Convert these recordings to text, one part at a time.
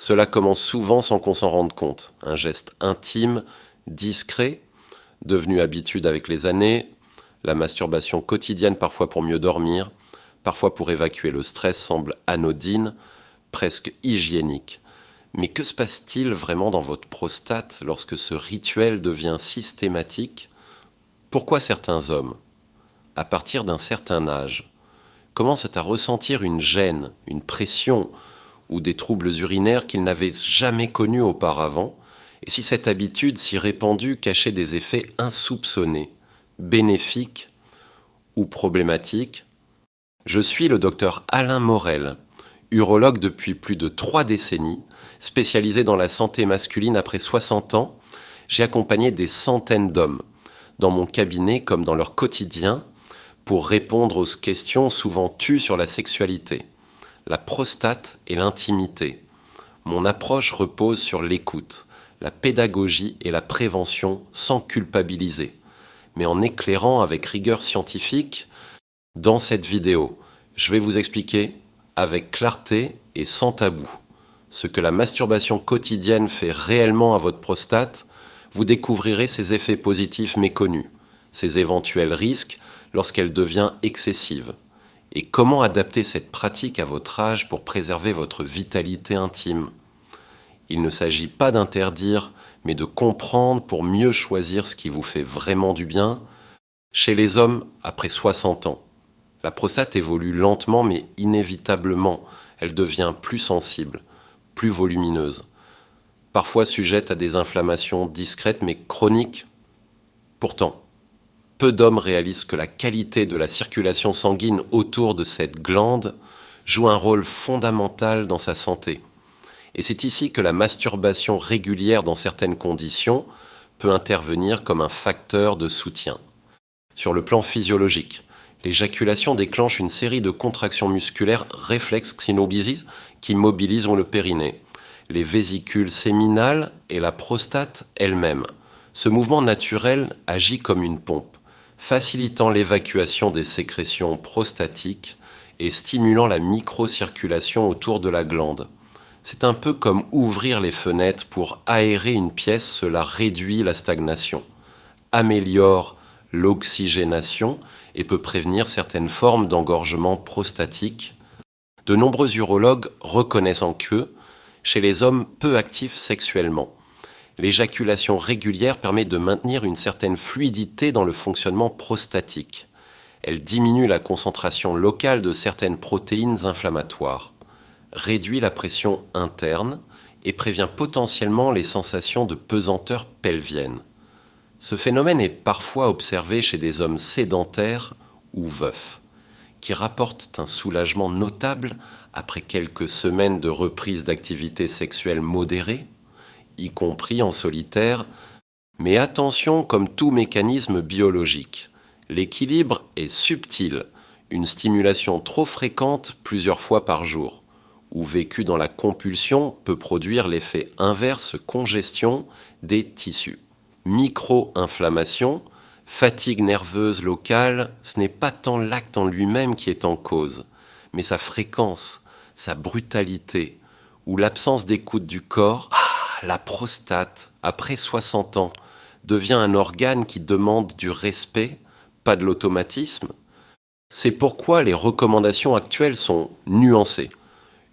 Cela commence souvent sans qu'on s'en rende compte. Un geste intime, discret, devenu habitude avec les années, la masturbation quotidienne parfois pour mieux dormir, parfois pour évacuer le stress semble anodine, presque hygiénique. Mais que se passe-t-il vraiment dans votre prostate lorsque ce rituel devient systématique? Pourquoi certains hommes, à partir d'un certain âge, commencent à ressentir une gêne, une pression ou des troubles urinaires qu'ils n'avaient jamais connus auparavant? Et si cette habitude si répandue cachait des effets insoupçonnés, bénéfiques ou problématiques? Je suis le docteur Alain Morel, urologue depuis plus de 3 décennies, spécialisé dans la santé masculine après 60 ans. J'ai accompagné des centaines d'hommes, dans mon cabinet comme dans leur quotidien, pour répondre aux questions souvent tues sur la sexualité, la prostate et l'intimité. Mon approche repose sur l'écoute, la pédagogie et la prévention sans culpabiliser, mais en éclairant avec rigueur scientifique. Dans cette vidéo, je vais vous expliquer avec clarté et sans tabou ce que la masturbation quotidienne fait réellement à votre prostate. Vous découvrirez ses effets positifs méconnus, ses éventuels risques lorsqu'elle devient excessive, et comment adapter cette pratique à votre âge pour préserver votre vitalité intime. Il ne s'agit pas d'interdire, mais de comprendre pour mieux choisir ce qui vous fait vraiment du bien. Chez les hommes, après 60 ans, la prostate évolue lentement mais inévitablement. Elle devient plus sensible, plus volumineuse, parfois sujette à des inflammations discrètes mais chroniques. Pourtant, peu d'hommes réalisent que la qualité de la circulation sanguine autour de cette glande joue un rôle fondamental dans sa santé. Et c'est ici que la masturbation régulière dans certaines conditions peut intervenir comme un facteur de soutien. Sur le plan physiologique, l'éjaculation déclenche une série de contractions musculaires réflexes qui mobilisent le périnée, les vésicules séminales et la prostate elle-même. Ce mouvement naturel agit comme une pompe, facilitant l'évacuation des sécrétions prostatiques et stimulant la microcirculation autour de la glande. C'est un peu comme ouvrir les fenêtres pour aérer une pièce, cela réduit la stagnation, améliore l'oxygénation et peut prévenir certaines formes d'engorgement prostatique. De nombreux urologues reconnaissent que, chez les hommes peu actifs sexuellement, l'éjaculation régulière permet de maintenir une certaine fluidité dans le fonctionnement prostatique. Elle diminue la concentration locale de certaines protéines inflammatoires, réduit la pression interne et prévient potentiellement les sensations de pesanteur pelvienne. Ce phénomène est parfois observé chez des hommes sédentaires ou veufs, qui rapportent un soulagement notable après quelques semaines de reprise d'activité sexuelle modérée, y compris en solitaire. Mais attention, comme tout mécanisme biologique, l'équilibre est subtil. Une stimulation trop fréquente plusieurs fois par jour, ou vécue dans la compulsion, peut produire l'effet inverse, congestion des tissus. Micro-inflammation, fatigue nerveuse locale, ce n'est pas tant l'acte en lui-même qui est en cause, mais sa fréquence, sa brutalité, ou l'absence d'écoute du corps. La prostate, après 60 ans, devient un organe qui demande du respect, pas de l'automatisme. C'est pourquoi les recommandations actuelles sont nuancées.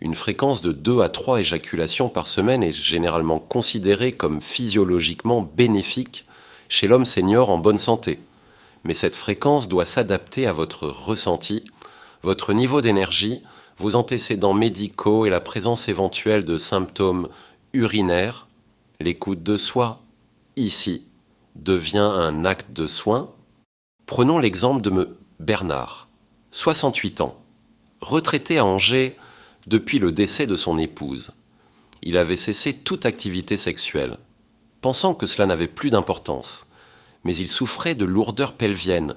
Une fréquence de 2 à 3 éjaculations par semaine est généralement considérée comme physiologiquement bénéfique chez l'homme senior en bonne santé. Mais cette fréquence doit s'adapter à votre ressenti, votre niveau d'énergie, vos antécédents médicaux et la présence éventuelle de symptômes urinaires. L'écoute de soi, ici, devient un acte de soin. Prenons l'exemple de Bernard, 68 ans, retraité à Angers depuis le décès de son épouse. Il avait cessé toute activité sexuelle, pensant que cela n'avait plus d'importance. Mais il souffrait de lourdeurs pelviennes,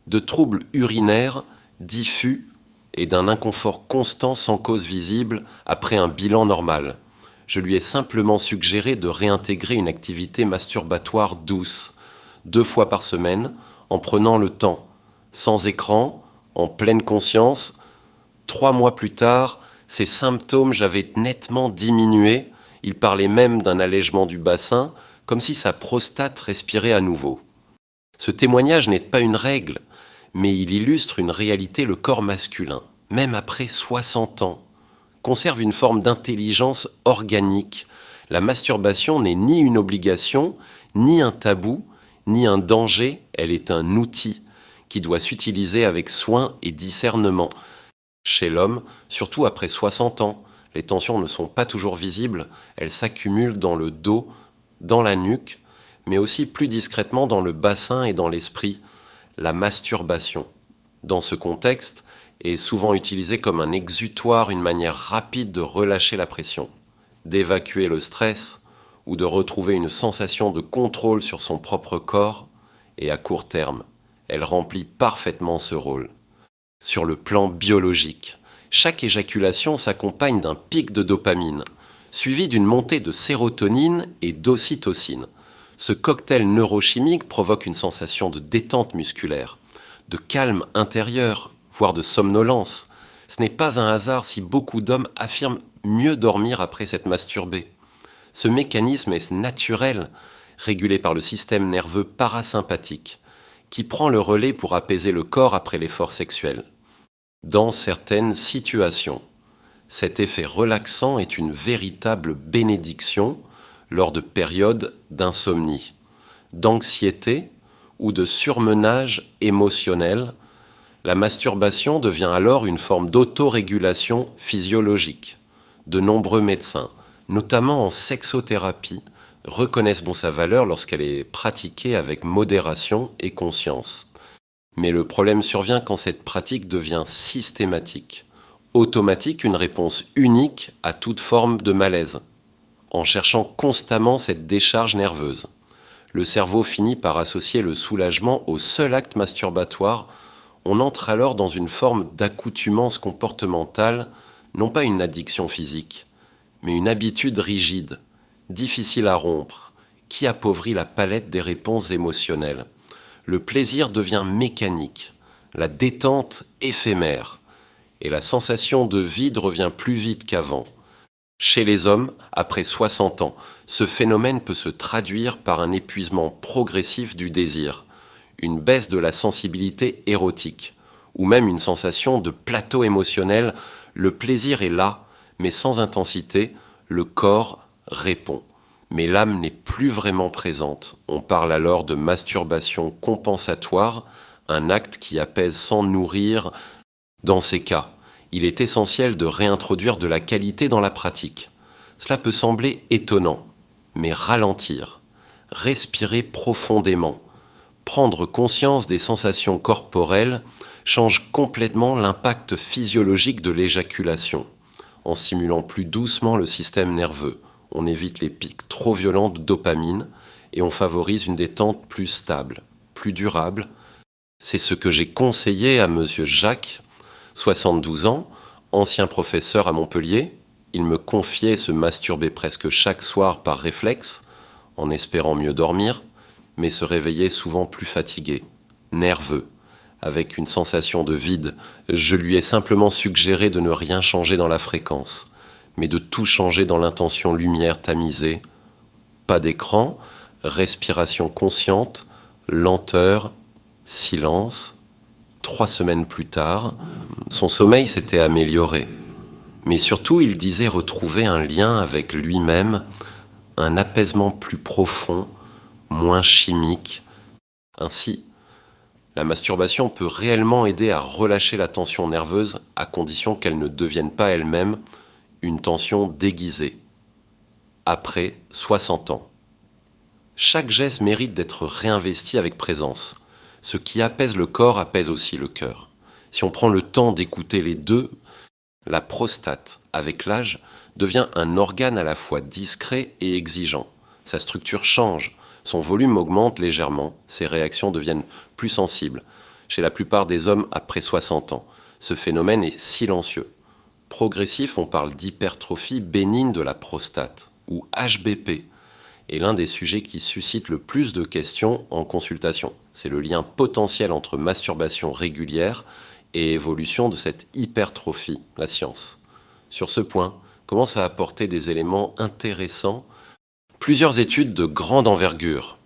de troubles urinaires diffus et d'un inconfort constant sans cause visible après un bilan normal. Je lui ai simplement suggéré de réintégrer une activité masturbatoire douce, 2 fois par semaine, en prenant le temps, sans écran, en pleine conscience. 3 mois plus tard, ces symptômes j'avais nettement diminué, Il parlait même d'un allègement du bassin, comme si sa prostate respirait à nouveau. Ce témoignage n'est pas une règle, mais il illustre une réalité. Le corps masculin, même après 60 ans, conserve une forme d'intelligence organique. La masturbation n'est ni une obligation, ni un tabou, ni un danger, elle est un outil qui doit s'utiliser avec soin et discernement. Chez l'homme, surtout après 60 ans, les tensions ne sont pas toujours visibles, elles s'accumulent dans le dos, dans la nuque, mais aussi plus discrètement dans le bassin et dans l'esprit. La masturbation, dans ce contexte, est souvent utilisée comme un exutoire, une manière rapide de relâcher la pression, d'évacuer le stress ou de retrouver une sensation de contrôle sur son propre corps, et à court terme, elle remplit parfaitement ce rôle. Sur le plan biologique, chaque éjaculation s'accompagne d'un pic de dopamine, suivi d'une montée de sérotonine et d'ocytocine. Ce cocktail neurochimique provoque une sensation de détente musculaire, de calme intérieur, voire de somnolence. Ce n'est pas un hasard si beaucoup d'hommes affirment mieux dormir après s'être masturbés. Ce mécanisme est naturel, régulé par le système nerveux parasympathique, qui prend le relais pour apaiser le corps après l'effort sexuel. Dans certaines situations, cet effet relaxant est une véritable bénédiction lors de périodes d'insomnie, d'anxiété ou de surmenage émotionnel. La masturbation devient alors une forme d'autorégulation physiologique. De nombreux médecins, notamment en sexothérapie, reconnaissent sa valeur lorsqu'elle est pratiquée avec modération et conscience. Mais le problème survient quand cette pratique devient systématique, automatique, une réponse unique à toute forme de malaise, en cherchant constamment cette décharge nerveuse. Le cerveau finit par associer le soulagement au seul acte masturbatoire. On entre alors dans une forme d'accoutumance comportementale, non pas une addiction physique, mais une habitude rigide, difficile à rompre, qui appauvrit la palette des réponses émotionnelles. Le plaisir devient mécanique, la détente éphémère, et la sensation de vide revient plus vite qu'avant. Chez les hommes, après 60 ans, ce phénomène peut se traduire par un épuisement progressif du désir, une baisse de la sensibilité érotique, ou même une sensation de plateau émotionnel. Le plaisir est là, mais sans intensité, le corps répond. Mais l'âme n'est plus vraiment présente. On parle alors de masturbation compensatoire, un acte qui apaise sans nourrir. Dans ces cas, il est essentiel de réintroduire de la qualité dans la pratique. Cela peut sembler étonnant, mais ralentir, respirer profondément, prendre conscience des sensations corporelles change complètement l'impact physiologique de l'éjaculation. En stimulant plus doucement le système nerveux, on évite les pics trop violents de dopamine et on favorise une détente plus stable, plus durable. C'est ce que j'ai conseillé à monsieur Jacques, 72 ans, ancien professeur à Montpellier. Il me confiait se masturber presque chaque soir par réflexe, en espérant mieux dormir, mais se réveillait souvent plus fatigué, nerveux, avec une sensation de vide. Je lui ai simplement suggéré de ne rien changer dans la fréquence, mais de tout changer dans l'intention lumière tamisée. Pas d'écran, respiration consciente, lenteur, silence. 3 semaines plus tard, son sommeil s'était amélioré. Mais surtout, il disait retrouver un lien avec lui-même, un apaisement plus profond, moins chimique. Ainsi, la masturbation peut réellement aider à relâcher la tension nerveuse à condition qu'elle ne devienne pas elle-même une tension déguisée. Après 60 ans. Chaque geste mérite d'être réinvesti avec présence. Ce qui apaise le corps apaise aussi le cœur. Si on prend le temps d'écouter les deux, la prostate, avec l'âge, devient un organe à la fois discret et exigeant. Sa structure change, son volume augmente légèrement, ses réactions deviennent plus sensibles. Chez la plupart des hommes après 60 ans, ce phénomène est silencieux. Progressif, on parle d'hypertrophie bénigne de la prostate, ou HBP, est l'un des sujets qui suscite le plus de questions en consultation. C'est le lien potentiel entre masturbation régulière et évolution de cette hypertrophie, la science. Sur ce point, commence à apporter des éléments intéressants. Plusieurs études de grande envergure,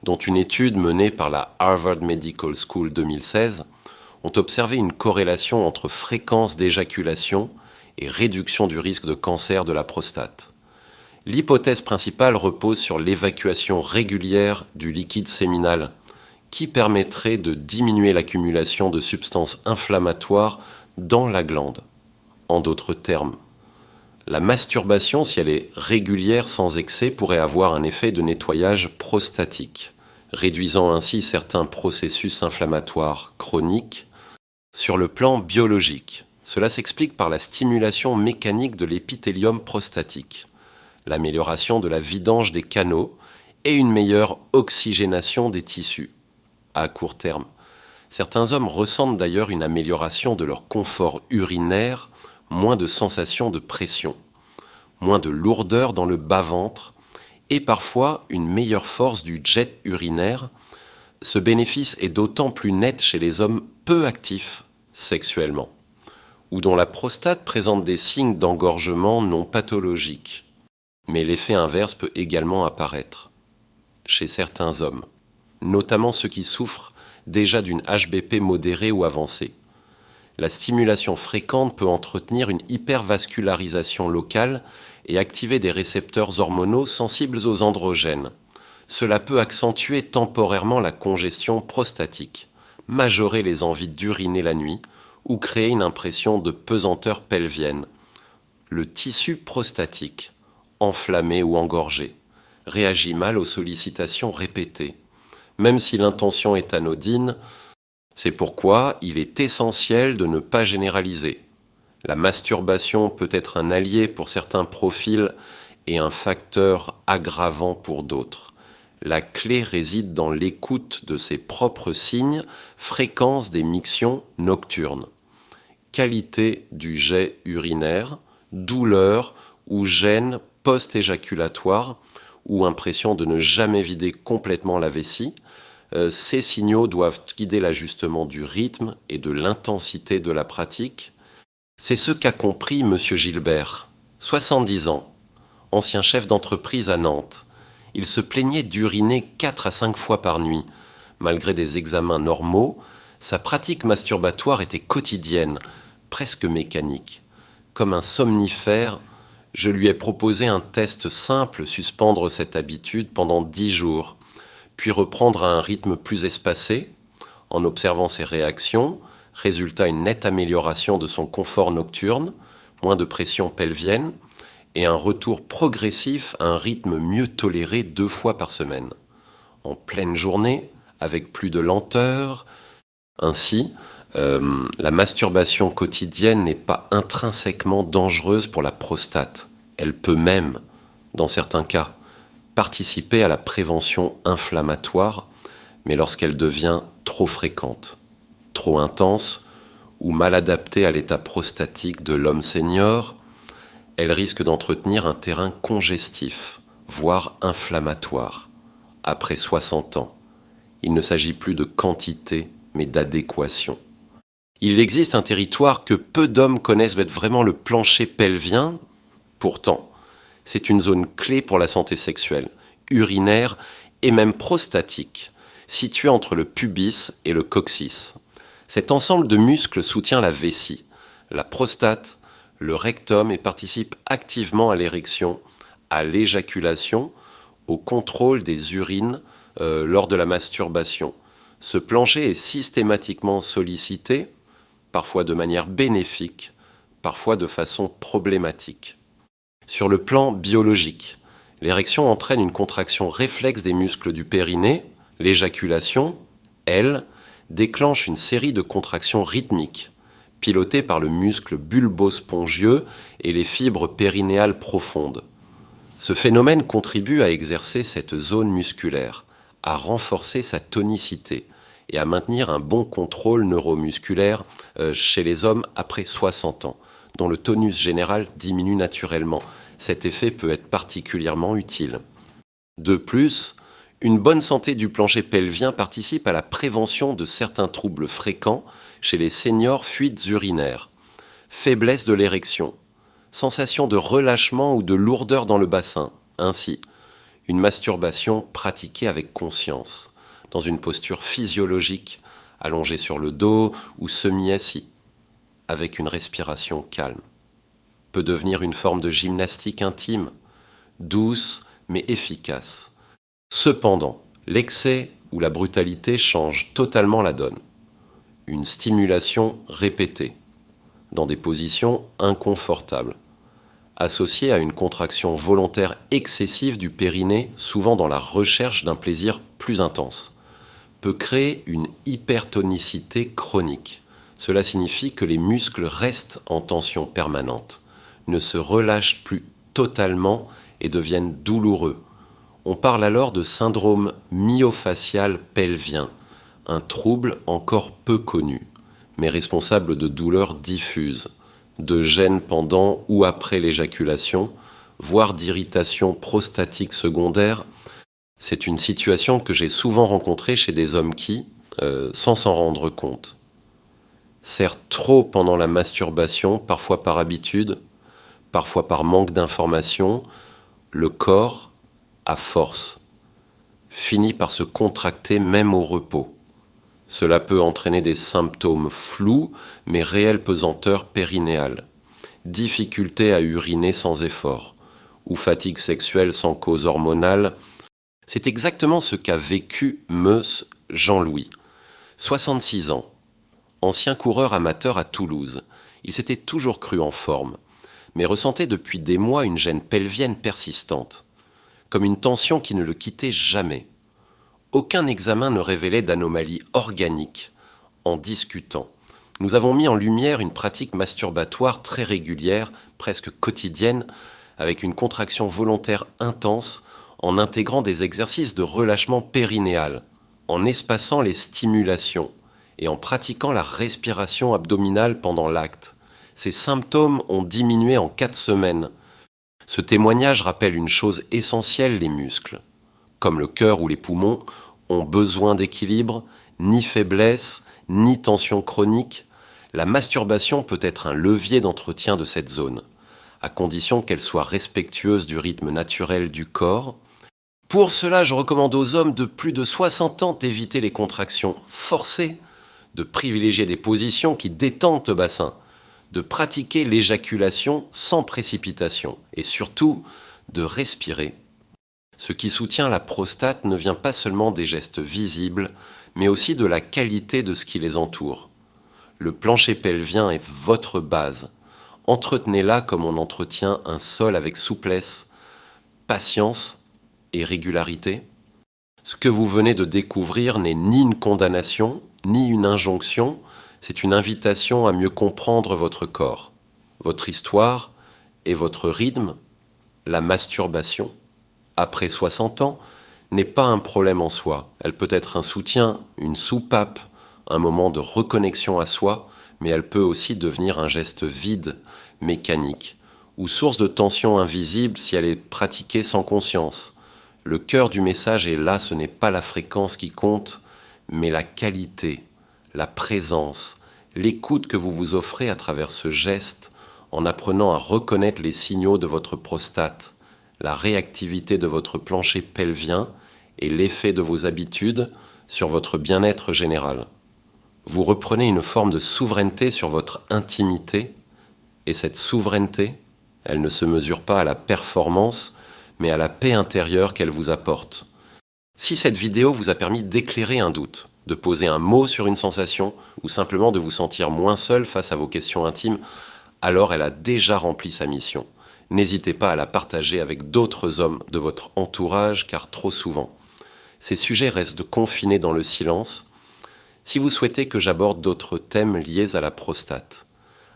dont une étude menée par la Harvard Medical School 2016, ont observé une corrélation entre fréquence d'éjaculation et réduction du risque de cancer de la prostate. L'hypothèse principale repose sur l'évacuation régulière du liquide séminal, qui permettrait de diminuer l'accumulation de substances inflammatoires dans la glande. En d'autres termes, la masturbation, si elle est régulière sans excès, pourrait avoir un effet de nettoyage prostatique, réduisant ainsi certains processus inflammatoires chroniques. Sur le plan biologique, cela s'explique par la stimulation mécanique de l'épithélium prostatique, l'amélioration de la vidange des canaux et une meilleure oxygénation des tissus. À court terme, certains hommes ressentent d'ailleurs une amélioration de leur confort urinaire, moins de sensation de pression, moins de lourdeur dans le bas-ventre et parfois une meilleure force du jet urinaire. Ce bénéfice est d'autant plus net chez les hommes peu actifs sexuellement, ou dont la prostate présente des signes d'engorgement non pathologiques. Mais l'effet inverse peut également apparaître chez certains hommes, notamment ceux qui souffrent déjà d'une HBP modérée ou avancée. La stimulation fréquente peut entretenir une hypervascularisation locale et activer des récepteurs hormonaux sensibles aux androgènes. Cela peut accentuer temporairement la congestion prostatique, majorer les envies d'uriner la nuit ou créer une impression de pesanteur pelvienne. Le tissu prostatique, enflammé ou engorgé, réagit mal aux sollicitations répétées. Même si l'intention est anodine, c'est pourquoi il est essentiel de ne pas généraliser. La masturbation peut être un allié pour certains profils et un facteur aggravant pour d'autres. La clé réside dans l'écoute de ses propres signes, fréquence des mictions nocturnes, qualité du jet urinaire, douleur ou gêne post-éjaculatoire ou impression de ne jamais vider complètement la vessie. Ces signaux doivent guider l'ajustement du rythme et de l'intensité de la pratique. C'est ce qu'a compris M. Gilbert, 70 ans, ancien chef d'entreprise à Nantes. Il se plaignait d'uriner 4 à 5 fois par nuit. Malgré des examens normaux, sa pratique masturbatoire était quotidienne, presque mécanique. Comme un somnifère, je lui ai proposé un test simple, suspendre cette habitude pendant 10 jours, puis reprendre à un rythme plus espacé, en observant ses réactions. Résultat, une nette amélioration de son confort nocturne, moins de pression pelvienne, et un retour progressif à un rythme mieux toléré 2 fois par semaine. En pleine journée, avec plus de lenteur. Ainsi, la masturbation quotidienne n'est pas intrinsèquement dangereuse pour la prostate. Elle peut même, dans certains cas, participer à la prévention inflammatoire, mais lorsqu'elle devient trop fréquente, trop intense ou mal adaptée à l'état prostatique de l'homme senior, elle risque d'entretenir un terrain congestif, voire inflammatoire. Après 60 ans, il ne s'agit plus de quantité, mais d'adéquation. Il existe un territoire que peu d'hommes connaissent être vraiment le plancher pelvien. Pourtant, c'est une zone clé pour la santé sexuelle, urinaire et même prostatique, située entre le pubis et le coccyx. Cet ensemble de muscles soutient la vessie, la prostate, le rectum et participe activement à l'érection, à l'éjaculation, au contrôle des urines lors de la masturbation. Ce plancher est systématiquement sollicité, parfois de manière bénéfique, parfois de façon problématique. Sur le plan biologique, l'érection entraîne une contraction réflexe des muscles du périnée. L'éjaculation, elle, déclenche une série de contractions rythmiques, pilotées par le muscle bulbo-spongieux et les fibres périnéales profondes. Ce phénomène contribue à exercer cette zone musculaire, à renforcer sa tonicité et à maintenir un bon contrôle neuromusculaire chez les hommes après 60 ans, dont le tonus général diminue naturellement. Cet effet peut être particulièrement utile. De plus, une bonne santé du plancher pelvien participe à la prévention de certains troubles fréquents chez les seniors, fuites urinaires, faiblesse de l'érection, sensation de relâchement ou de lourdeur dans le bassin. Ainsi, une masturbation pratiquée avec conscience, dans une posture physiologique, allongée sur le dos ou semi-assis, avec une respiration calme, peut devenir une forme de gymnastique intime, douce mais efficace. Cependant, l'excès ou la brutalité changent totalement la donne. Une stimulation répétée, dans des positions inconfortables, associée à une contraction volontaire excessive du périnée, souvent dans la recherche d'un plaisir plus intense, peut créer une hypertonicité chronique. Cela signifie que les muscles restent en tension permanente, ne se relâchent plus totalement et deviennent douloureux. On parle alors de syndrome myofascial pelvien, un trouble encore peu connu, mais responsable de douleurs diffuses, de gêne pendant ou après l'éjaculation, voire d'irritation prostatique secondaire. C'est une situation que j'ai souvent rencontrée chez des hommes qui, sans s'en rendre compte, serrent trop pendant la masturbation, parfois par habitude, parfois par manque d'information, le corps, à force, finit par se contracter même au repos. Cela peut entraîner des symptômes flous, mais réelles pesanteurs périnéales, difficulté à uriner sans effort, ou fatigue sexuelle sans cause hormonale. C'est exactement ce qu'a vécu Meus Jean-Louis, 66 ans, ancien coureur amateur à Toulouse. Il s'était toujours cru en forme, mais ressentait depuis des mois une gêne pelvienne persistante, comme une tension qui ne le quittait jamais. Aucun examen ne révélait d'anomalie organique. En discutant, nous avons mis en lumière une pratique masturbatoire très régulière, presque quotidienne, avec une contraction volontaire intense, en intégrant des exercices de relâchement périnéal, en espaçant les stimulations et en pratiquant la respiration abdominale pendant l'acte. Ces symptômes ont diminué en 4 semaines. Ce témoignage rappelle une chose essentielle: les muscles, comme le cœur ou les poumons, ont besoin d'équilibre, ni faiblesse, ni tension chronique. La masturbation peut être un levier d'entretien de cette zone, à condition qu'elle soit respectueuse du rythme naturel du corps. Pour cela, je recommande aux hommes de plus de 60 ans d'éviter les contractions forcées, de privilégier des positions qui détendent le bassin, de pratiquer l'éjaculation sans précipitation et surtout de respirer. Ce qui soutient la prostate ne vient pas seulement des gestes visibles, mais aussi de la qualité de ce qui les entoure. Le plancher pelvien est votre base. Entretenez-la comme on entretient un sol avec souplesse, patience et régularité. Ce que vous venez de découvrir n'est ni une condamnation, ni une injonction, c'est une invitation à mieux comprendre votre corps, votre histoire et votre rythme. La masturbation, après 60 ans, n'est pas un problème en soi. Elle peut être un soutien, une soupape, un moment de reconnexion à soi, mais elle peut aussi devenir un geste vide, mécanique, ou source de tension invisible si elle est pratiquée sans conscience. Le cœur du message est là, ce n'est pas la fréquence qui compte, mais la qualité, la présence, l'écoute que vous vous offrez à travers ce geste en apprenant à reconnaître les signaux de votre prostate, la réactivité de votre plancher pelvien et l'effet de vos habitudes sur votre bien-être général. Vous reprenez une forme de souveraineté sur votre intimité, et cette souveraineté, elle ne se mesure pas à la performance, mais à la paix intérieure qu'elle vous apporte. Si cette vidéo vous a permis d'éclairer un doute, de poser un mot sur une sensation, ou simplement de vous sentir moins seul face à vos questions intimes, alors elle a déjà rempli sa mission. N'hésitez pas à la partager avec d'autres hommes de votre entourage, car trop souvent, ces sujets restent confinés dans le silence. Si vous souhaitez que j'aborde d'autres thèmes liés à la prostate,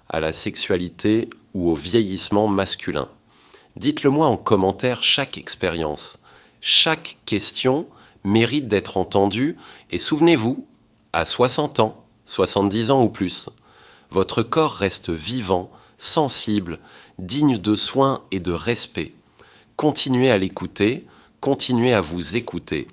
à la sexualité ou au vieillissement masculin, dites-le moi en commentaire. Chaque expérience, chaque question mérite d'être entendue, et souvenez-vous, à 60 ans, 70 ans ou plus, votre corps reste vivant, sensible, digne de soins et de respect. Continuez à l'écouter, continuez à vous écouter.